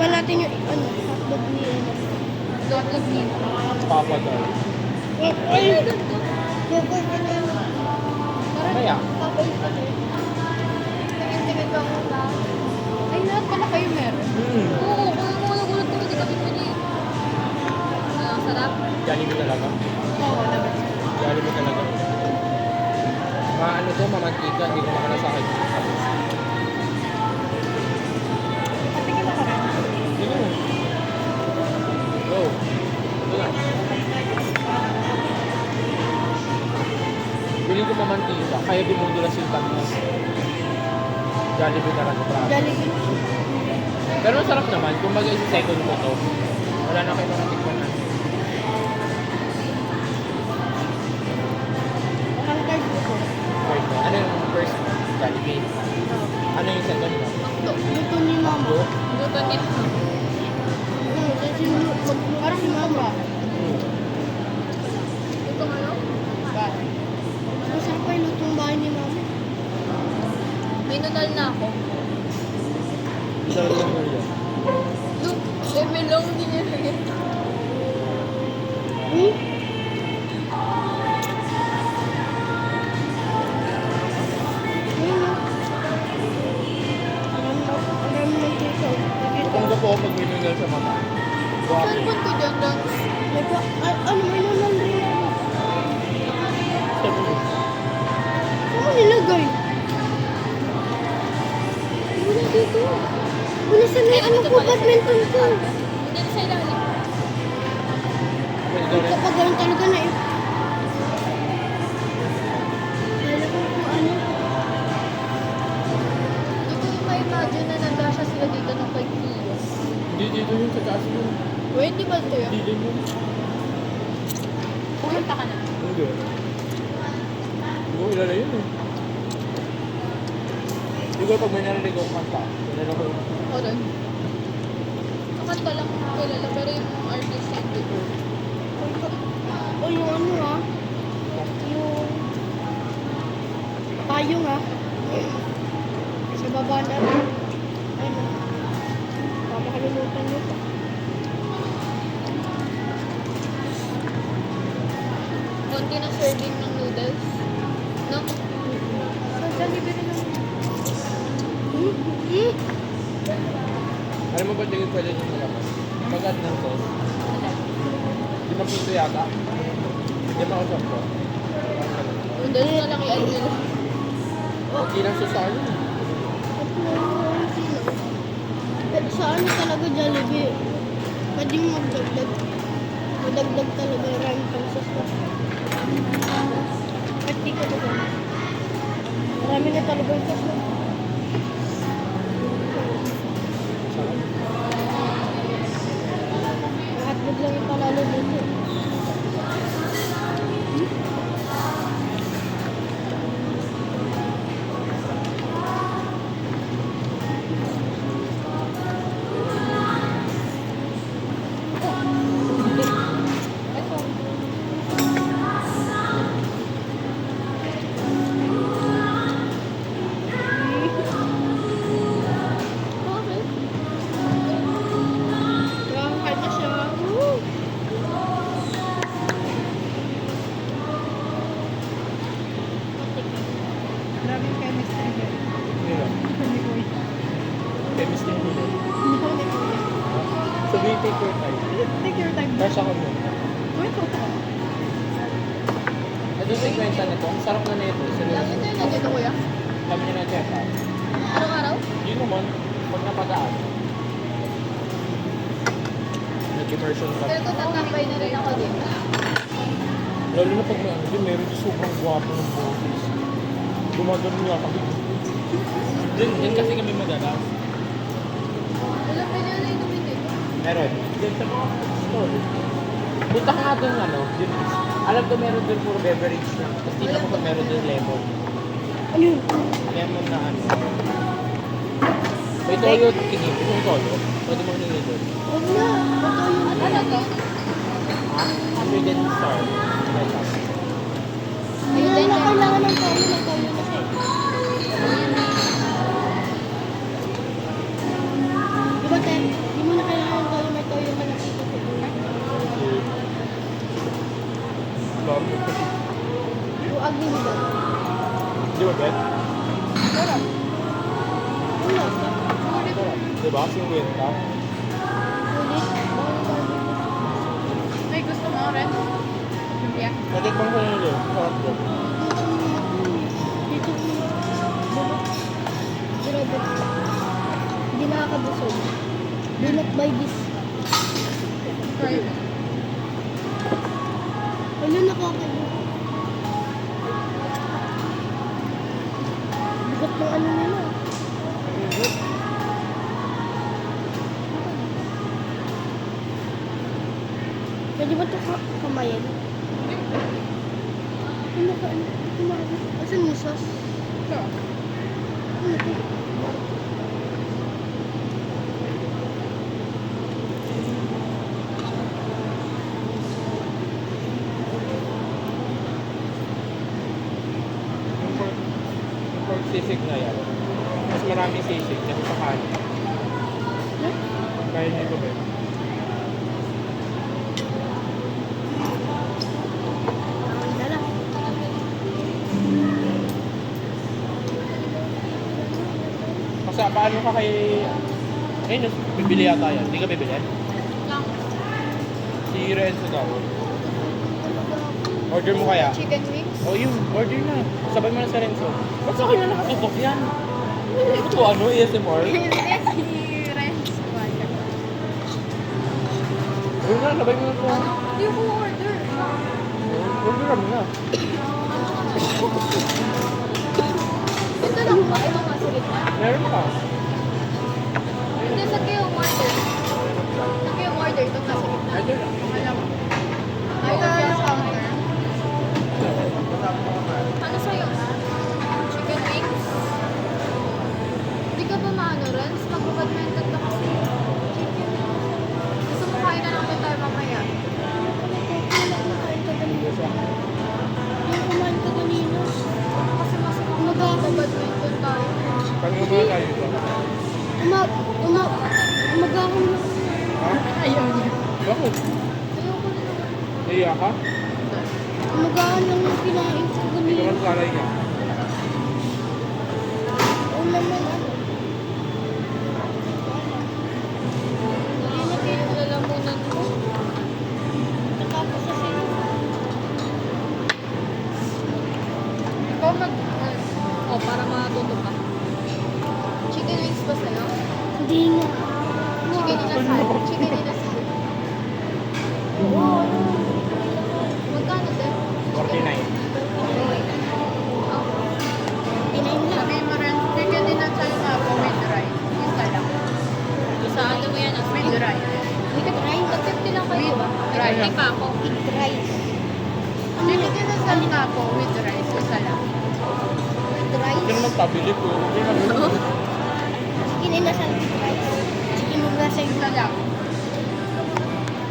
Tikman natin yung ano, hotdog ni ano. Hotdog ni Papa daw. Ay! Pepper ka na. Kaya? Tingin-tingin ba ako ba? Ay, lahat pala kayo meron. Oo, kung mo nagulat ko, hindi kami pwede. Ang sarap. Jollibee talaga. Oo, naman. Jollibee talaga. Maano to, mamantika, hindi ko makalasakit. Patingin ako rin. Sige mo. Go. Ito lang. Piling ko mamantika, kaya dumudulas yung tamis. Jollibee talaga, promise. Jollibee. Pero masarap naman, kung bagay sa second ko to, wala na kayo mga tikman na. Ang card ko. First mo. Ano yung first mo? Jollibee. Ano yung second mo? Luto ni mama. Go. Luto nito. Kasi parang si mama. Luto ano? Masarap pa yung lutong bahay ni mama. May nunal na ako. Sarap yung Maria. Look, may melong din niya rin. Hmm? Marami ng tusaw. Kung ko po pag may nungal sa mata. Guwapo. Saan ko dyan, Dance? Ano, may naman rin ako. Sabi mo. Ano nilagay? Wala dito. Wala sa may ano ko, badminton ko. Hindi sa ilalim. Pwede daw rin. Kapag ganun talaga na yun. Kala ko kung ano. Hindi ko yung ma-imagine na nagkasya sila dito ng 5 kilos. Hindi dito yung sa taas yun. Wait, di ba ito yun? Hindi din yun. Pumunta ka na. Hindi. Hindi ko kilala yun eh. Siguro pag may narinig ako kanta, kilala ko yun. O doon. Kakanta lang kilala, pero yung artist hindi ko. O yung ano ah. Yung payong ah. Sa baba na rin. Ano. Pamakalimutan nyo pa. Konti na serving ng noodles. No? Sa Jollibee rin naman. Hmm? Alam mo ba tingin pwede nyo malaman? Pag-add ng sauce. Di ba pito yata? Di ba usap ko? Noodles na lang i-add nila. Hindi lang sauce sa akin. Sa ano talaga Jollibee? Pwede mo magdagdag. Madagdag talaga yung pang sauce. At di ko ba? Marami na talaga yung sauce. Sarap. Ang hotdog lang yung panalo dito. Bakit? Nakakakain na siya. Woo! Maraming chemistry din. Hindi lang. Hindi ko Chemist din nila. Hindi ko Sabihin, take your time. Take your time. Crush ako mo. Wait, ito. Ito sa kwenta na to. Ang sarap na nito. Lagi Seryoso. tayo na dito, kuya. Kami niya na check out. Araw-araw? Yun naman, pag napagaan. Nag-immersion ka. Pero kung tatambay na rin ako dito. Lalo na pag may ano, din, meron din sobrang gwapo ng boses. Gumagano nga kami. Din kasi kami madala. Wala pa nila na inumin dito. Meron. Din sa mga store. Punta ka nga doon, ano, din, alam ko meron doon puro beverage na. Tapos tingnan ko pag meron doon lemon. Ano yun? Lemon na ano. May toyo, kinip. Ito yung toyo. Pwede mo nilay doon. Huwag na. Ito yung Ano to? Ha? Hidden star. Hindi na kailangan ng toyo na toyo kasi. Diba, Tem? Hindi mo Bet? Sarap. Wala. Sulit. Diba? 50. Ulit. May gusto mo rin? Lumpia? Natikman ko yun ulit. Sarap doon. Dito bulok. Grabe. Hindi nakakabusog. Do not buy this. Try mo. Ano nakakabusog? Bigat ng ano nila. Pwede ba ito kamayan? Ano ka? Asan yung sauce? Ito. Ano ito? Yung pork sisig na yan. Mas maraming sisig kasi sa kanin. Huh? Kaya nito Bet. Ang dala. Kasi paano ka kay... Ayun, bibili yata yan. Hindi ka bibili? Lang. Si Renzo daw. Order mo kaya? Chicken wings. Oh, yun. Order na. Sabay mo na sa Renzo. Ba't sa akin na nakatutok yan? Ito ano? ASMR? Hindi, si Renz. Yun na, sabay mo na ito. Hindi ko order. Order kami na. Ito lang ba? Ito nga sulit na. Meron pa. Hindi, sa kayo order. Sa kayo order. Ito nga sulit na. Order lang. Alam mo. Ayun ang counter. Ano sa'yo? Chicken wings? Hindi ka ba maano, Renz? Mag-badminton ka kasi. Gusto mo kain na lang tayo mamaya? Kumain ka kanina. Yung kumain ka kanina. Kasi mas mag-badminton tayo. Pag mo ba tayo ito? Umagahan na. Ha? Ayaw niya. Bakit? Ayoko na naman. Naiya ka? Umagahan lang yung kinain ko Hindi kanina. naman sanay ka. Oo naman ano. Hindi na kayo nalalamunan mo. Natapos sa sa'yo. Ikaw para matuto ka. Chicken wings ba sa'yo? Hindi nga. Chicken inasal. Chicken inasal. Oo. Magkano din? 49. Tinayin lang. Sabi mo rin, chicken inasal na po with rice. Isa lang. Sa ano mo yan? With rice. With rice. Mag-50 lang kayo ba? Rice. May pa ako. With rice. Chicken inasal na po with rice. Isa lang. With rice. Hindi naman pabili ko. Hindi naman. Chicken inasal with rice. Chicken inasal. Isa lang.